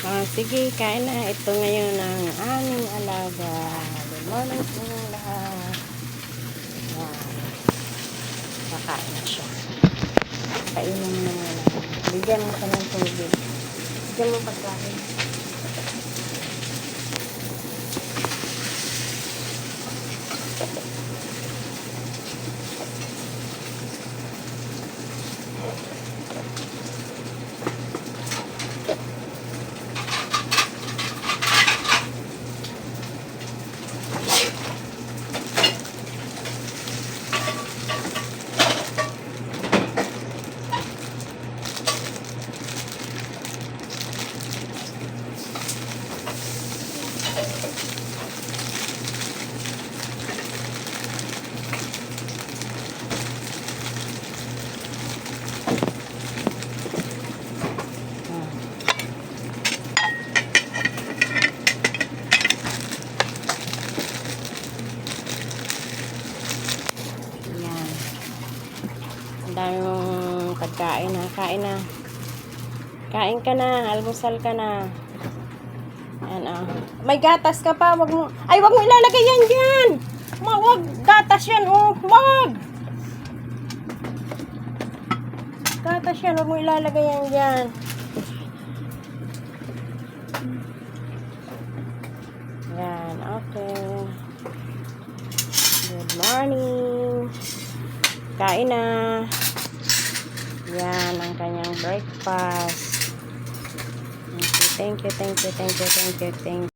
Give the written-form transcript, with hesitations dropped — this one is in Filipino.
Sige, kain na. Ito ngayon ang aming alaga. Good morning sa inyong lahat. Yan. Kakain na siya. Kainin mo na lang. Bigyan mo ka ng tubig. Bigyan mo pagkain. Ang dami mong pagkain ha. Kain na. Kain ka na. Almusal ka na. Yan ah. May gatas ka pa. Wag mo ilalagay yan dyan. Wag. Gatas yan oh. Wag. Gatas yan. Wag mo ilalagay yan dyan. Yan. Okay. Good morning. Kain na. Yan ang kanyang breakfast. Thank you.